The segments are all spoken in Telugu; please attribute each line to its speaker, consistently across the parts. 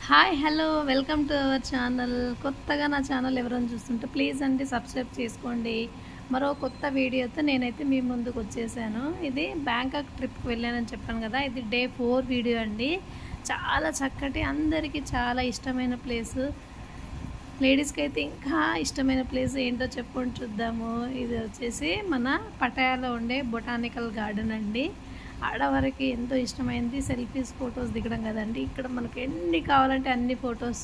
Speaker 1: Hi hello welcome to our channel. కొత్తగా నా ఛానల్ ఎవరైనా చూస్తుంటే ప్లీజ్ అండి సబ్స్క్రైబ్ చేసుకోండి. మరో కొత్త వీడియోతో నేనైతే మీ ముందుకు వచ్చేసాను. ఇది బ్యాంకాక్ ట్రిప్కి వెళ్ళానని చెప్పాను కదా, ఇది డే 4 వీడియో అండి. చాలా చక్కటి, అందరికీ చాలా ఇష్టమైన ప్లేసు. లేడీస్కి అయితే ఇంకా ఇష్టమైన ప్లేస్ ఏంటో చెప్పుకొని చూద్దాము. ఇది వచ్చేసి మన పటాయాలో ఉండే బొటానికల్ గార్డెన్ అండి. ఆడవారికి ఎంతో ఇష్టమైంది సెల్ఫీస్, ఫొటోస్ దిగడం కదండి. ఇక్కడ మనకు ఎన్ని కావాలంటే అన్ని ఫొటోస్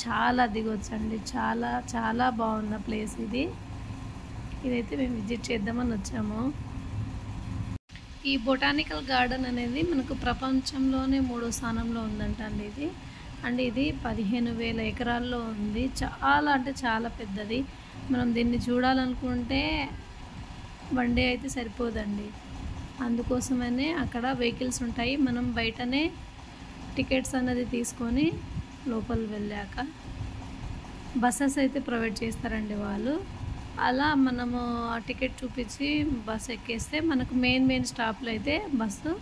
Speaker 1: చాలా దిగొచ్చండి. చాలా చాలా బాగున్న ప్లేస్ ఇది. ఇదైతే మేము విజిట్ చేద్దామని వచ్చాము. ఈ బొటానికల్ గార్డెన్ అనేది మనకు ప్రపంచంలోనే 3వ స్థానంలో ఉందంట అండి ఇది. అండ్ ఇది 15,000 ఎకరాల్లో ఉంది. చాలా అంటే చాలా పెద్దది. మనం దీన్ని చూడాలనుకుంటే వన్ డే అయితే సరిపోదండి. అందుకోసమనే అక్కడ వెహికల్స్ ఉంటాయి. మనం బయటనే టికెట్స్ అన్నది తీసుకొని లోపల వెళ్ళాక బస్సెస్ అయితే ప్రొవైడ్ చేస్తారండి వాళ్ళు. అలా మనము ఆ టికెట్ చూపించి బస్సు ఎక్కేస్తే మనకు మెయిన్ స్టాప్లో అయితే బస్సు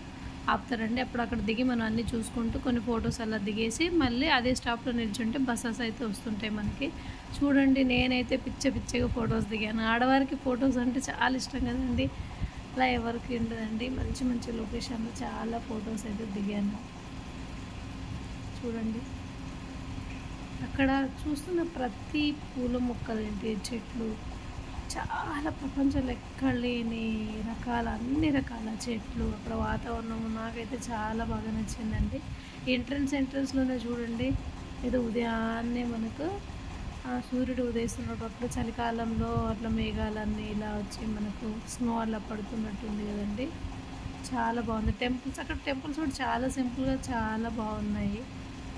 Speaker 1: ఆపుతారండి. అప్పుడు అక్కడ దిగి మనం అన్నీ చూసుకుంటూ కొన్ని ఫొటోస్ అలా దిగేసి మళ్ళీ అదే స్టాప్లో నిల్చుంటే బస్సెస్ అయితే వస్తుంటాయి మనకి. చూడండి, నేనైతే పిచ్చగా ఫొటోస్ దిగాను. ఆడవారికి ఫొటోస్ అంటే చాలా ఇష్టం కదండి. అలా ఎవరికి ఉండదండి. మంచి లొకేషన్లో చాలా ఫొటోస్ అయితే దిగాను. చూడండి, అక్కడ చూస్తున్న ప్రతి పూల మొక్కలు ఏంటి, చెట్లు చాలా ప్రపంచంలో ఎక్కడ లేని అన్ని రకాల చెట్లు, అక్కడ వాతావరణం నాకైతే చాలా బాగా నచ్చిందండి. ఎంట్రన్స్లోనే చూడండి, ఏదో ఉదయాన్నే మనకు సూర్యుడు ఉదయిస్తున్నప్పుడు అప్పుడు చలికాలంలో అట్లా మేఘాలన్నీ ఇలా వచ్చి మనకు స్నో అలా పడుతున్నట్టుంది కదండి. చాలా బాగుంది. అక్కడ టెంపుల్స్ కూడా చాలా సింపుల్గా చాలా బాగున్నాయి.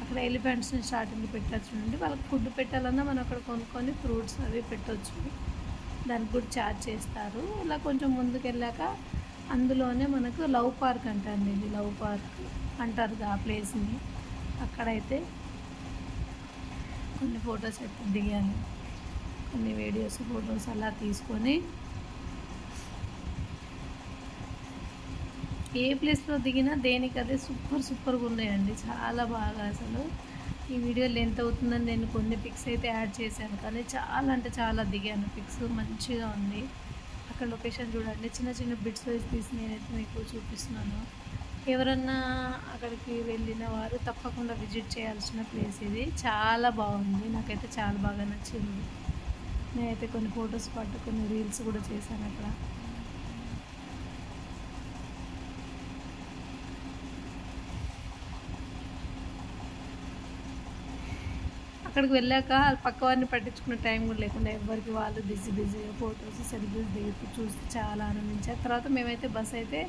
Speaker 1: అక్కడ ఎలిఫెంట్స్ని స్టార్టింగ్ పెట్టచ్చు అండి. వాళ్ళకి ఫుడ్ పెట్టాలన్నా మనం అక్కడ కొనుక్కొని ఫ్రూట్స్ అవి పెట్టవచ్చు. దానికి కూడా ఛార్జ్ చేస్తారు. ఇలా కొంచెం ముందుకు వెళ్ళాక అందులోనే మనకు లవ్ పార్క్ అంటండి. ఇది లవ్ పార్క్ అంటారు ఆ ప్లేస్ని. అక్కడైతే కొన్ని ఫొటోస్ అయితే దిగాను, కొన్ని వీడియోస్ ఫొటోస్ అలా తీసుకొని ఏ ప్లేస్లో దిగినా దేనికదే సూపర్గా ఉన్నాయండి. చాలా బాగా. అసలు ఈ వీడియో లెంత్ అవుతుందని నేను కొన్ని పిక్స్ అయితే యాడ్ చేశాను, కానీ చాలా అంటే చాలా దిగాను పిక్స్. మంచిగా ఉంది. అక్కడ లొకేషన్ చూడండి, చిన్న బిట్స్ వేసి తీసి నేనైతే మీకు చూపిస్తున్నాను. ఎవరన్నా అక్కడికి వెళ్ళిన వారు తప్పకుండా విజిట్ చేయాల్సిన ప్లేస్ ఇది. చాలా బాగుంది, నాకైతే చాలా బాగా నచ్చింది. నేనైతే కొన్ని ఫొటోస్ పాటు కొన్ని రీల్స్ కూడా చేశాను అక్కడ. అక్కడికి వెళ్ళాక పక్క వారిని పట్టించుకునే టైం కూడా లేకుండా ఎవరికి వాళ్ళు బిజీగా ఫొటోస్ సెల్ఫీస్ దిగుతూ చూస్తే చాలా ఆనందించారు. తర్వాత మేమైతే బస్ అయితే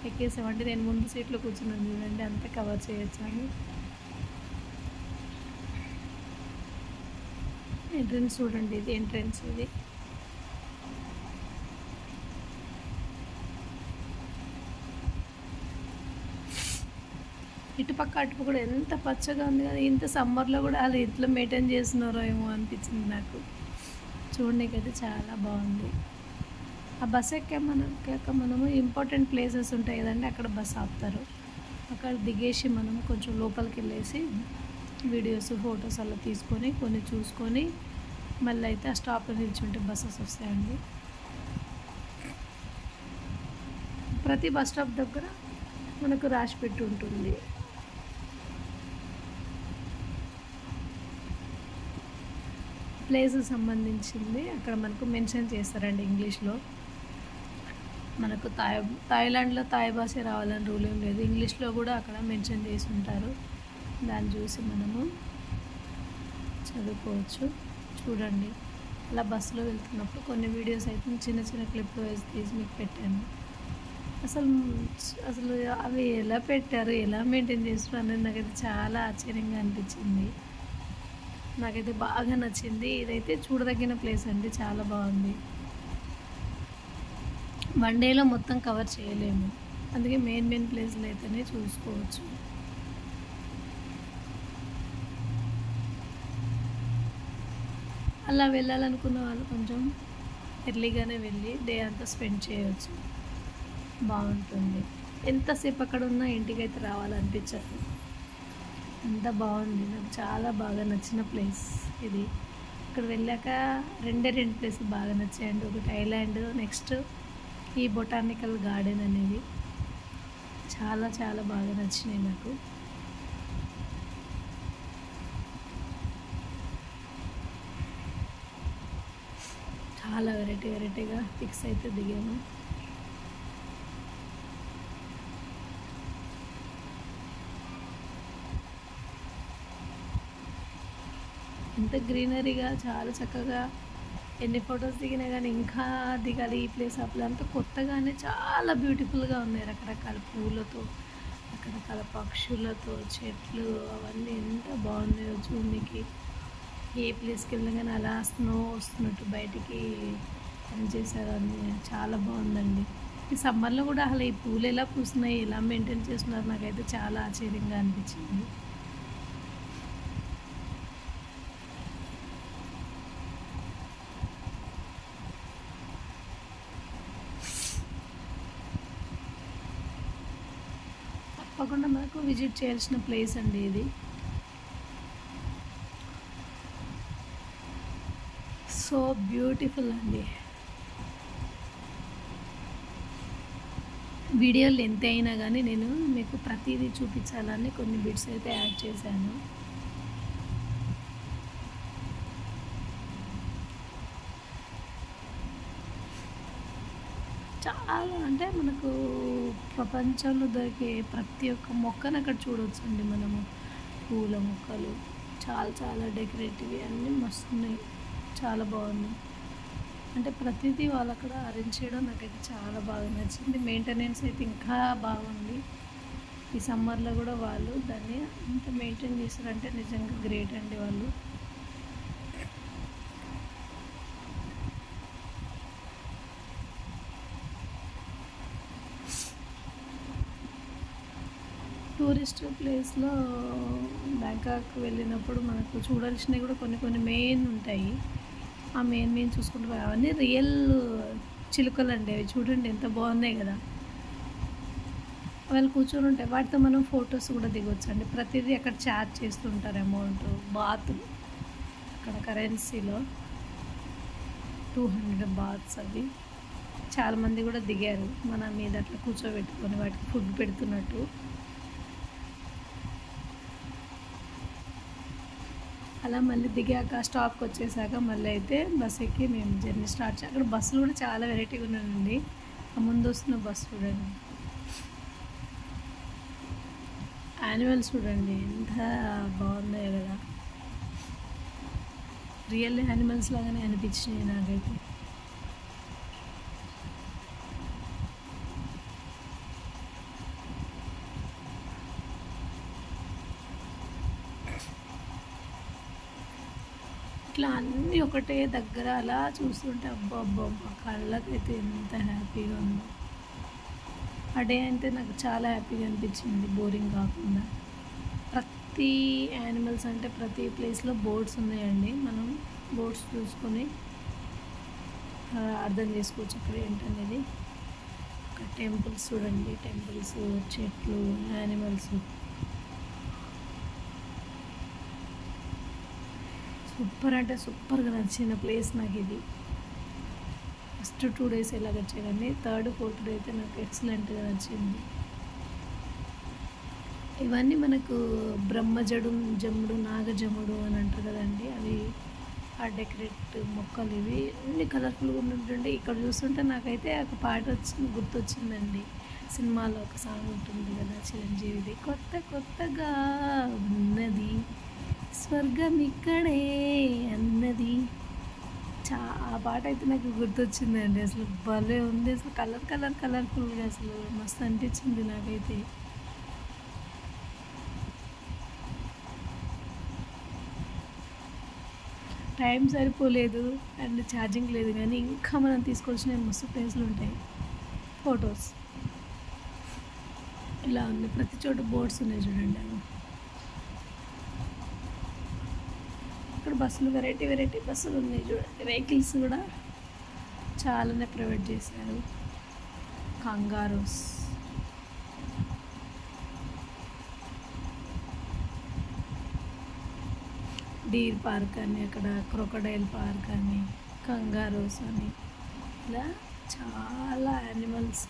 Speaker 1: ఎక్కేసామండి. నేను ముందు సీట్లో కూర్చున్నాను చూడండి, అంతా కవర్ చేయొచ్చు అని. ఎంట్రన్స్ చూడండి, ఇది ఎంట్రన్స్. ఇది ఇటుపక్క అటుపక్క కూడా ఎంత పచ్చగా ఉంది కదా. ఇంత సమ్మర్లో కూడా అది ఎట్లా మెయింటైన్ చేస్తున్నారో ఏమో అనిపించింది నాకు. చూడనీకైతే చాలా బాగుంది. ఆ బస్ ఎక్కాక మనము ఇంపార్టెంట్ ప్లేసెస్ ఉంటాయి కదండి, అక్కడ బస్ ఆపుతారు. అక్కడ దిగేసి మనం కొంచెం లోపలికి వెళ్ళేసి వీడియోస్ ఫొటోస్ అలా తీసుకొని కొన్ని చూసుకొని మళ్ళీ అయితే ఆ స్టాప్లో నిల్చుంటే బస్సెస్ వస్తాయండి. ప్రతి బస్ స్టాప్ దగ్గర మనకు రాసి పెట్టి ఉంటుంది. ప్లేస్ సంబంధించింది అక్కడ మనకు మెన్షన్ చేస్తారండి ఇంగ్లీష్లో. మనకు థాయిలాండ్లో థాయ్ భాష రావాలని రూల్ ఏం లేదు, ఇంగ్లీష్లో కూడా అక్కడ మెన్షన్ చేసి ఉంటారు. దాన్ని చూసి మనము చదువుకోవచ్చు. చూడండి, అలా బస్సులో వెళ్తున్నప్పుడు కొన్ని వీడియోస్ అయితే చిన్న క్లిప్లు వేసి తీసి మీకు పెట్టాను. అసలు అవి ఎలా పెట్టారు, ఎలా మెయింటైన్ చేస్తారు అనేది నాకైతే చాలా ఆశ్చర్యంగా అనిపించింది. నాకైతే బాగా నచ్చింది. ఇదైతే చూడదగిన ప్లేస్ అండి, చాలా బాగుంది. వన్ డేలో మొత్తం కవర్ చేయలేము, అందుకే మెయిన్ ప్లేస్లు అయితేనే చూసుకోవచ్చు. అలా వెళ్ళాలనుకున్న వాళ్ళు కొంచెం ఎర్లీగానే వెళ్ళి డే అంతా స్పెండ్ చేయవచ్చు, బాగుంటుంది. ఎంతసేపు అక్కడ ఉన్నా ఇంటికైతే రావాలనిపించదు. అంత బాగుంది. నాకు చాలా బాగా నచ్చిన ప్లేస్ ఇది. ఇక్కడ వెళ్ళాక రెండు ప్లేసులు బాగా నచ్చాయండి. ఒకటి ఐలాండ్, నెక్స్ట్ ఈ బొటానికల్ గార్డెన్ అనేది చాలా చాలా బాగా నచ్చినాయి నాకు. చాలా వెరైటీగా పిక్స్ అయితే దిగాము. ఎంత గ్రీనరీగా చాలా చక్కగా ఎన్ని ఫొటోస్ దిగినా కానీ ఇంకా దిగాలి ఈ ప్లేస్ ఆ ప్లేస్ అంతా కొత్తగానే చాలా బ్యూటిఫుల్గా ఉన్నాయి. రకరకాల పూలతో, రకరకాల పక్షులతో, చెట్లు అవన్నీ ఎంత బాగున్నాయో చూడడానికి. ఏ ప్లేస్కి వెళ్ళినా కానీ అలా స్నో వస్తున్నట్టు బయటికి చేశారు. అన్నీ చాలా బాగుందండి. ఈ సమ్మర్లో కూడా అసలు ఈ పూలు ఎలా పూస్తున్నాయి, ఎలా మెయింటైన్ చేస్తున్నారు, నాకైతే చాలా ఆశ్చర్యంగా అనిపించింది. తప్పకుండా మనకు విజిట్ చేయాల్సిన ప్లేస్ అండి ఇది. సో బ్యూటిఫుల్ అండి. వీడియోలు ఎంత అయినా కానీ నేను మీకు ప్రతిదీ చూపించాలని కొన్ని బిట్స్ అయితే యాడ్ చేశాను. చాలా అంటే మనకు ప్రపంచంలో దొరికే ప్రతి ఒక్క మొక్కను అక్కడ చూడవచ్చండి మనము. పూల మొక్కలు చాలా చాలా డెకరేటివ్ అన్నీ మస్తున్నాయి, చాలా బాగున్నాయి. అంటే ప్రతిదీ వాళ్ళు అక్కడ అరేంజ్ చేయడం నాకైతే చాలా బాగా నచ్చింది. మెయింటెనెన్స్ అయితే ఇంకా బాగుంది. ఈ సమ్మర్లో కూడా వాళ్ళు దాన్ని అంత మెయింటైన్ చేస్తారంటే నిజంగా గ్రేట్ అండి వాళ్ళు. టూరిస్ట్ ప్లేస్లో బ్యాంకాక్ వెళ్ళినప్పుడు మనకు చూడాల్సినవి కూడా కొన్ని మెయిన్ ఉంటాయి. ఆ మెయిన్ చూసుకుంటూ అవన్నీ రియల్ చిలుకలు అండి. అవి చూడండి ఎంత బాగున్నాయి కదా. వాళ్ళు కూర్చొని ఉంటాయి, వాటితో మనం ఫొటోస్ కూడా దిగొచ్చు అండి. ప్రతిదీ అక్కడ ఛార్జ్ చేస్తుంటారు అమౌంట్. బాతులు అక్కడ కరెన్సీలో 200 బాత్స్. అవి చాలామంది కూడా దిగారు మన మీద అట్లా కూర్చోబెట్టుకొని వాటికి ఫుడ్ పెడుతున్నట్టు. అలా మళ్ళీ దిగాక స్టాప్కి వచ్చేసాక మళ్ళీ అయితే బస్ ఎక్కి మేము జర్నీ స్టార్ట్ చేయాలి. అక్కడ బస్సులు కూడా చాలా వెరైటీగా ఉన్నాయండి. ఆ ముందు వస్తున్న బస్సు చూడండి, యానిమల్స్ చూడండి ఎంత బాగున్నాయో కదా. రియల్ యానిమల్స్ లాగానే అనిపించినాయి నాకైతే. ఇట్లా అన్నీ ఒకటే దగ్గర అలా చూస్తుంటే అబ్బా కళ్ళకైతే ఎంత హ్యాపీగా ఉందో. ఆ డే అంటే నాకు చాలా హ్యాపీగా అనిపించింది, బోరింగ్ కాకుండా. ప్రతి యానిమల్స్ అంటే ప్రతి ప్లేస్లో బోర్డ్స్ ఉన్నాయండి. మనం బోర్డ్స్ చూసుకొని అర్థం చేసుకోవచ్చు అక్కడ ఏంటనేది. అక్కడ టెంపుల్స్ చూడండి, టెంపుల్స్, చెట్లు, యానిమల్స్ సూపర్ అంటే సూపర్గా నచ్చిన ప్లేస్ నాకు ఇది. ఫస్ట్ 2 days ఎలా వచ్చాయి కానీ 3rd, 4th డే అయితే నాకు ఎక్సలెంట్గా నచ్చింది. ఇవన్నీ మనకు జముడు, నాగజముడు అని అంటారు కదండి, అవి ఆ డెకరేట్ మొక్కలు. ఇవి అన్ని కలర్ఫుల్గా ఉంటుండే. ఇక్కడ చూస్తుంటే నాకైతే ఒక పాట గుర్తొచ్చిందండి. సినిమాలో ఒక సాంగ్ ఉంటుంది కదా చిరంజీవిది, కొత్తగా ఉన్నది స్వర్గం ఇక్కడే అన్నది. ఆ పాట అయితే నాకు గుర్తొచ్చిందండి. అసలు భలే ఉంది. అసలు కలర్ఫుల్గా అసలు మస్తు అనిపించింది నాకైతే. టైం సరిపోలేదు అండ్ ఛార్జింగ్ లేదు, కానీ ఇంకా మనం తీసుకోవాల్సిన మస్తు ప్లేస్లు ఉంటాయి. ఫొటోస్ ఇలా ఉంది, ప్రతి చోట బోర్డ్స్ ఉన్నాయి చూడండి. ఇక్కడ బస్సులు వెరైటీ బస్సులు ఉన్నాయి చూడండి. వెహికల్స్ కూడా చాలానే ప్రొవైడ్ చేశారు. కంగారోస్ డీర్ పార్క్ అని, అక్కడ క్రొకడైల్ పార్క్ అని, కంగారోస్ అని, ఇలా చాలా యానిమల్స్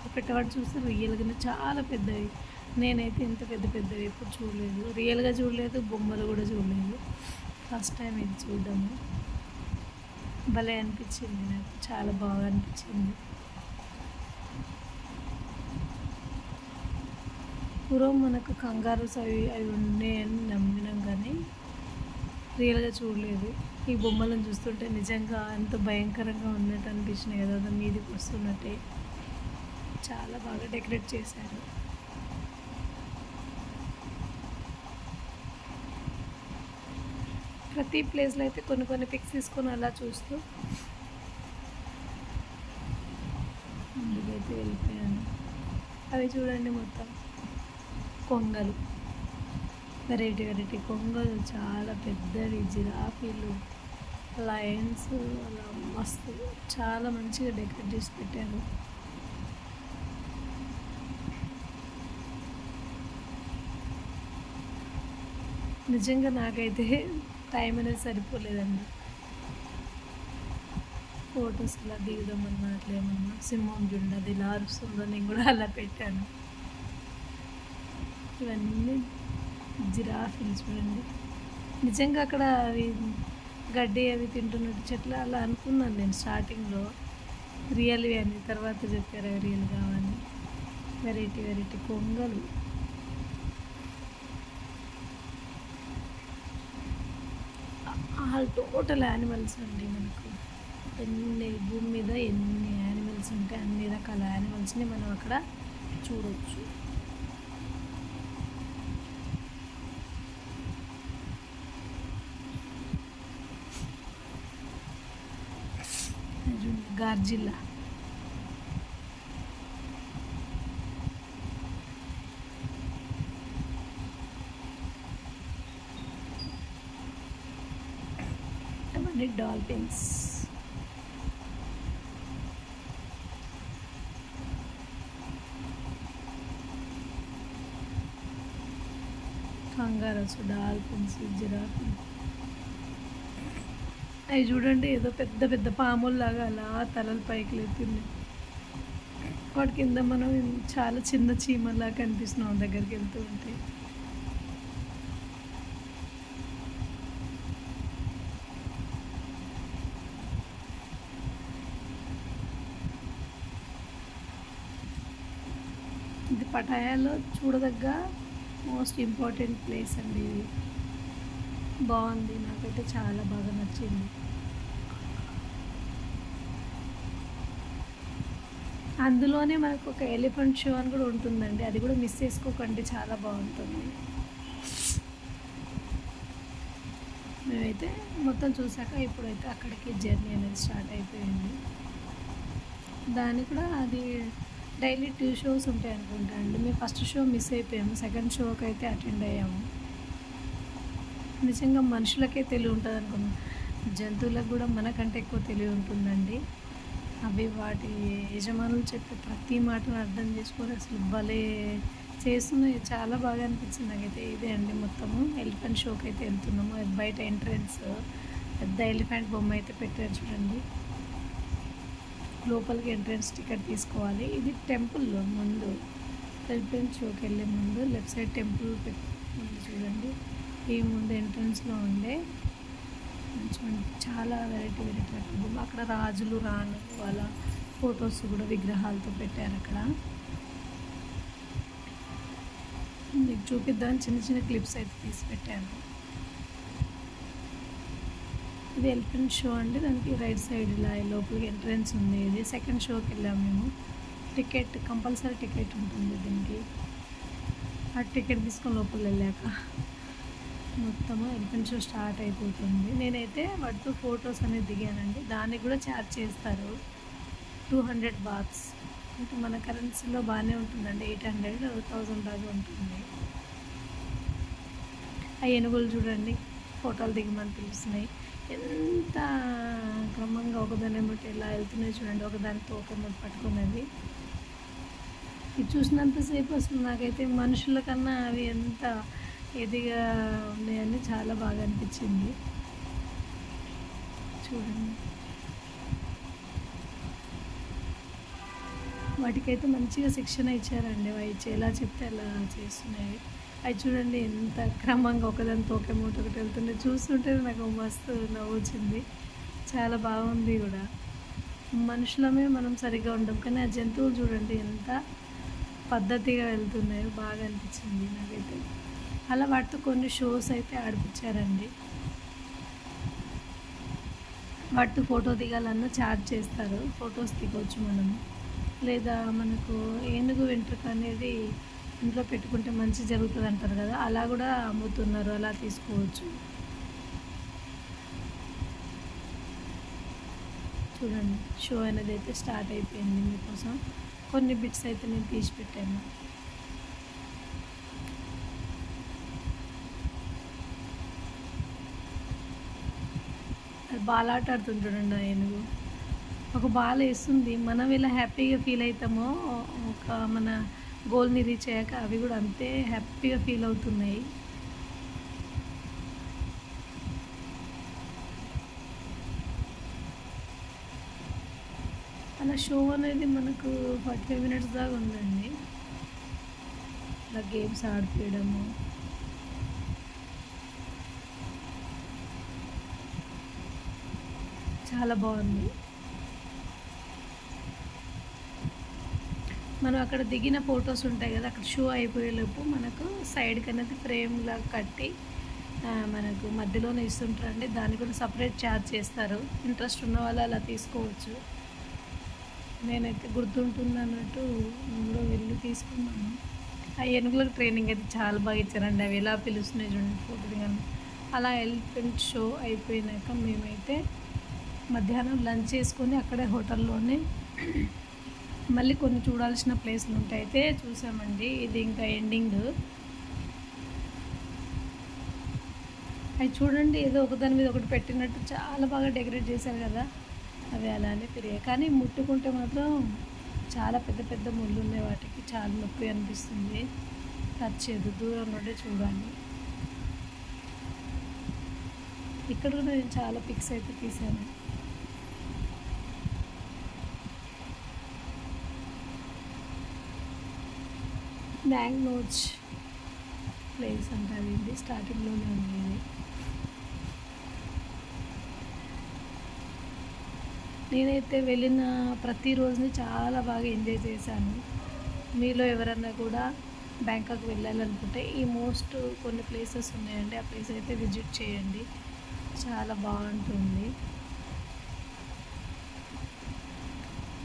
Speaker 1: ఒకటి చూస్తే రియల్గానే చాలా పెద్దవి. నేనైతే ఇంత పెద్ద పెద్దవి ఎప్పుడు చూడలేదు, రియల్గా చూడలేదు, బొమ్మలు కూడా చూడలేదు. ఫస్ట్ టైం ఇది చూడడము. భలే అనిపించింది, నాకు చాలా బాగా అనిపించింది. పూర్వం మనకు కంగారూస్ అవి అవి ఉన్నాయని నమ్మినాం, కానీ రియల్గా చూడలేదు. ఈ బొమ్మలను చూస్తుంటే నిజంగా ఎంత భయంకరంగా ఉన్నట్టు అనిపించినాయి కదా, అది మీదికి వస్తున్నట్టే. చాలా బాగా డెకరేట్ చేశారు. ప్రతి ప్లేస్లో అయితే కొన్ని కొన్ని పిక్స్ తీసుకొని అలా చూస్తూ ముందుకైతే వెళ్ళిపోయాను. అవి చూడండి, మొత్తం కొంగలు, వెరైటీ వెరైటీ కొంగలు, చాలా పెద్దవి, జిరాఫీలు, లయన్స్, అలా మస్తు చాలా మంచిగా డెకరేట్ చేసి పెట్టారు. నిజంగా నాకైతే టైం అనేది సరిపోలేదండి. ఫొటోస్ ఇలా దిగుదామన్నా అట్లేమన్నా, సింహం చూడండి అది ఇలా అరుస్తుందో, నేను కూడా అలా పెట్టాను. ఇవన్నీ జిరాఫీలు చూడండి. నిజంగా అక్కడ అవి గడ్డి అవి తింటున్నట్టు చెట్లు అలా అనుకున్నాను నేను స్టార్టింగ్లో, రియల్వి అని. తర్వాత చెప్పారు రియల్ కావని. వెరైటీ వెరైటీ కొంగలు. ఆల్ టోటల్ యానిమల్స్ అండి. మనకు భూమి మీద ఎన్ని యానిమల్స్ ఉంటాయి, అన్ని రకాల యానిమల్స్ని మనం అక్కడ చూడవచ్చు. గార్జిల్లా, అవన్నీ డాల్ఫిన్స్. కంగారస్, dolphins, giraffe. అవి చూడండి, ఏదో పెద్ద పెద్ద పాముల్లాగా అలా తలలు పైకి లేపుతున్నాయి. వాటి కింద మనం చాలా చిన్న చీమల్లా కనిపిస్తున్నాం దగ్గరికి వెళ్తూ ఉంటే. ఇది పటాయాలో చూడదగ్గ మోస్ట్ ఇంపార్టెంట్ ప్లేస్ అండి ఇది. బాగుంది, నాకైతే చాలా బాగా నచ్చింది. అందులోనే మనకు ఒక ఎలిఫెంట్ షో అని కూడా ఉంటుందండి, అది కూడా మిస్ చేసుకోకండి, చాలా బాగుంటుంది. మేమైతే మొత్తం చూసాక ఇప్పుడైతే అక్కడికి జర్నీ అనేది స్టార్ట్ అయిపోయింది. దాన్ని కూడా అది డైలీ 2 షోస్ ఉంటాయి అనుకుంటా అండి. మేము ఫస్ట్ షో మిస్ అయిపోయాము, సెకండ్ షోకి అయితే అటెండ్ అయ్యాము. నిజంగా మనుషులకే తెలివి ఉంటుంది అనుకున్నాం, జంతువులకు కూడా మనకంటే ఎక్కువ తెలివి ఉంటుందండి. అవి వాటి యజమానులు చెప్పే ప్రతి మాటను అర్థం చేసుకొని అసలు భలే చేస్తున్నాయి. చాలా బాగా అనిపించింది నాకైతే. ఇదే అండి మొత్తము ఎలిఫెంట్ షోకి అయితే వెళ్తున్నాము. అది బయట ఎంట్రన్స్ పెద్ద ఎలిఫెంట్ బొమ్మ అయితే పెట్టారు చూడండి. లోపలికి ఎంట్రన్స్ టికెట్ తీసుకోవాలి. ఇది టెంపుల్లో ముందు, ఎలిఫెంట్ షోకి వెళ్ళే ముందు లెఫ్ట్ సైడ్ టెంపుల్ ఉంది చూడండి. ఈ ముందు ఎంట్రన్స్లో ఉండే చూడండి, చాలా వెరైటీ వెరైటీ రకాలు. అక్కడ రాజులు, రాణులు వాళ్ళ ఫొటోస్ కూడా విగ్రహాలతో పెట్టారు అక్కడ. మీకు చూపిద్దామని చిన్న చిన్న క్లిప్స్ అయితే తీసి పెట్టాను. ఇది ఎలిఫెంట్ షో అండి. దానికి రైట్ సైడ్ ఇలా లోపలికి ఎంట్రన్స్ ఉంది. ఇది సెకండ్ షోకి వెళ్ళాము మేము. టికెట్ కంపల్సరీ టికెట్ ఉంటుంది దీనికి. ఆ టికెట్ తీసుకొని లోపలికి వెళ్ళాక మొత్తము ఎలిఫెంట్ షో స్టార్ట్ అయిపోతుంది. నేనైతే వాటితో ఫొటోస్ అనేది దిగానండి. దానికి కూడా ఛార్జ్ చేస్తారు, 200 బాత్స్. అంటే మన కరెన్సీలో బాగానే ఉంటుందండి, 800, 1000 దాకా ఉంటుంది. ఆ ఏనుగులు చూడండి, ఫోటోలు దిగమని పిలుస్తున్నాయి. ఎంత క్రమంగా ఒకదాని బట్టి ఎలా వెళ్తున్నాయి చూడండి, ఒకదానితో ఒకరిని పట్టుకున్నది. ఇది చూసినంతసేపు అసలు నాకైతే మనుషుల కన్నా అవి ఎంత ఇదిగా ఉన్నాయని చాలా బాగా అనిపించింది. చూడండి, వాటికైతే మంచిగా శిక్షణ ఇచ్చారండి. అవి ఎలా చెప్తే అలా చేస్తున్నాయి. అవి చూడండి ఎంత క్రమంగా ఒకదాని తోక మూట ఒకటి వెళ్తుంది. చూస్తుంటే నాకు మస్తు నవ్వొచ్చింది. చాలా బాగుంది కూడా. మనుషులమే మనం సరిగ్గా ఉండం, కానీ ఆ జంతువులు చూడండి ఎంత పద్ధతిగా వెళ్తున్నాయో, బాగా అనిపించింది నాకైతే. అలా వాటితో కొన్ని షోస్ అయితే ఆడిపించారండి. వాటితో ఫోటో దిగాలన్నా ఛార్జ్ చేస్తారు, ఫొటోస్ దిగవచ్చు మనము. లేదా మనకు ఏనుగు వెంట్రుక అనేది ఇంట్లో పెట్టుకుంటే మంచి జరుగుతుంది అంటారు కదా, అలా కూడా అమ్ముతున్నారు, అలా తీసుకోవచ్చు. చూడండి, షో అనేది అయితే స్టార్ట్ అయిపోయింది. మీకోసం కొన్ని బిట్స్ అయితే నేను తీసి పెట్టాను. అది బాల్ ఆట ఆడుతుంది చూడండి. ఆ ఏనుగు ఒక బాల్ వేస్తుంది. మనం ఎలా హ్యాపీగా ఫీల్ అవుతామో ఒక మన గోల్ని రీచ్ అయ్యాక అవి కూడా అంతే హ్యాపీగా ఫీల్ అవుతున్నాయి. అలా షో అనేది మనకు 45 మినిట్స్ దాకా ఉందండి. అలా గేమ్స్ ఆడిపించడము, చాలా బాగుంది. మనం అక్కడ దిగిన ఫొటోస్ ఉంటాయి కదా, అక్కడ షో అయిపోయేలోపు మనకు సైడ్కి అనేది ఫ్రేమ్ లాగా కట్టి మనకు మధ్యలోనే ఇస్తుంటారండి. దాన్ని కూడా సపరేట్ ఛార్జ్ చేస్తారు. ఇంట్రెస్ట్ ఉన్న వాళ్ళు అలా తీసుకోవచ్చు. నేనైతే గుర్తుంటుంది అన్నట్టు కూడా వెళ్ళి తీసుకున్నాను. ఆ ఏనుగులకు ట్రైనింగ్ అయితే చాలా బాగా ఇచ్చారండి. అవి ఎలా పిలుస్తున్నాయి చూడండి ఫోటో దిగాను. అలా ఎలిఫెంట్ షో అయిపోయినాక మేమైతే మధ్యాహ్నం లంచ్ చేసుకొని అక్కడే హోటల్లోనే మళ్ళీ కొన్ని చూడాల్సిన ప్లేస్లు ఉంటాయి అయితే చూసామండి. ఇది ఇంకా ఎండింగ్. అవి చూడండి, ఏదో ఒకదాని మీద ఒకటి పెట్టినట్టు చాలా బాగా డెకరేట్ చేశారు కదా, అవి అలానే పెరిగాయి. కానీ ముట్టుకుంటే మాత్రం చాలా పెద్ద పెద్ద ముళ్ళు ఉన్నాయి, వాటికి చాలా నొప్పి అనిపిస్తుంది. టచ్ చేయదు, దూరం నుండి చూడాలి. ఇక్కడ కూడా నేను చాలా పిక్స్ అయితే తీసాను. బ్యాంక్ నోట్స్ ప్లేస్ అంటారు, ఇది స్టార్టింగ్లోనే ఉంది. ఇది నేనైతే వెళ్ళిన ప్రతిరోజుని చాలా బాగా ఎంజాయ్ చేశాను. మీలో ఎవరన్నా కూడా బ్యాంకాక్ వెళ్ళాలనుకుంటే ఈ మోస్ట్ కొన్ని ప్లేసెస్ ఉన్నాయండి, ఆ ప్లేస్ అయితే విజిట్ చేయండి, చాలా బాగుంటుంది.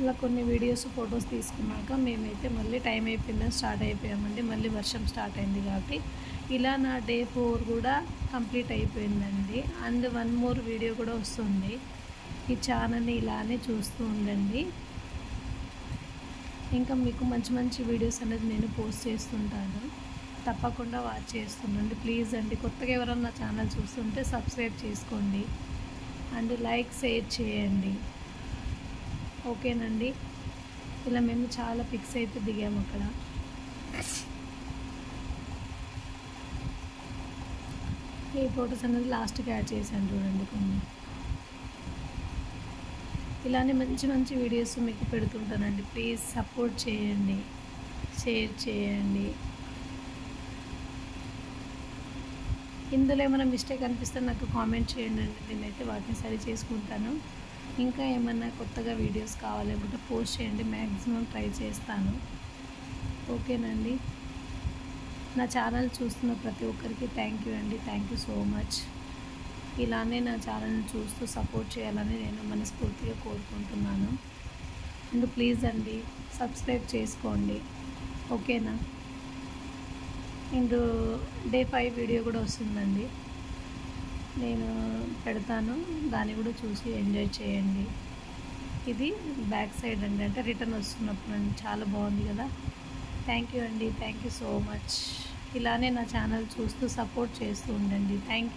Speaker 1: ఇలా కొన్ని వీడియోస్ ఫొటోస్ తీసుకున్నాక మేమైతే మళ్ళీ టైం అయిపోయిందని స్టార్ట్ అయిపోయామండి. మళ్ళీ వర్షం స్టార్ట్ అయింది కాబట్టి ఇలా నా డే 4 కూడా కంప్లీట్ అయిపోయిందండి. అండ్ 1 మోర్ వీడియో కూడా వస్తుంది. ఈ ఛానల్ని ఇలానే చూస్తూ ఉండండి. ఇంకా మీకు మంచి మంచి వీడియోస్ అనేది నేను పోస్ట్ చేస్తుంటాను, తప్పకుండా వాచ్ చేస్తుండండి ప్లీజ్ అండి. కొత్తగా ఎవరన్నా ఛానల్ చూస్తుంటే సబ్స్క్రైబ్ చేసుకోండి అండ్ లైక్ షేర్ చేయండి. ఓకేనండి. ఇలా మేము చాలా పిక్స్ అయితే దిగాము అక్కడ. ఈ ఫొటోస్ అనేది లాస్ట్కి యాడ్ చేశాను చూడండి కొన్ని. ఇలానే మంచి మంచి వీడియోస్ మీకు పెడుతుంటానండి, ప్లీజ్ సపోర్ట్ చేయండి, షేర్ చేయండి. ఇందులో ఏమైనా మిస్టేక్ అనిపిస్తే నాకు కామెంట్ చేయండి అండి, నేనైతే వాటిని సరి చేసుకుంటాను. ఇంకా ఏమన్నా కొత్తగా వీడియోస్ కావాలనుకుంటే పోస్ట్ చేయండి, మ్యాక్సిమం ట్రై చేస్తాను. ఓకేనండి. నా ఛానల్ చూస్తున్న ప్రతి ఒక్కరికి థ్యాంక్ యూ అండి, థ్యాంక్ యూ సో మచ్. ఇలానే నా ఛానల్ని చూస్తూ సపోర్ట్ చేయాలని నేను మనస్ఫూర్తిగా కోరుకుంటున్నాను. అండ్ ప్లీజ్ అండి సబ్స్క్రైబ్ చేసుకోండి, ఓకేనా. అండ్ డే 5 వీడియో కూడా వస్తుందండి, నేను పెడతాను, దాన్ని కూడా చూసి ఎంజాయ్ చేయండి. ఇది బ్యాక్ సైడ్ అండి, అంటే రిటర్న్ వస్తున్నప్పుడు అండి, చాలా బాగుంది కదా. థ్యాంక్ యూ అండి, థ్యాంక్ యూ సో మచ్. ఇలానే నా ఛానల్ చూస్తూ సపోర్ట్ చేస్తూ ఉండండి. Thank you.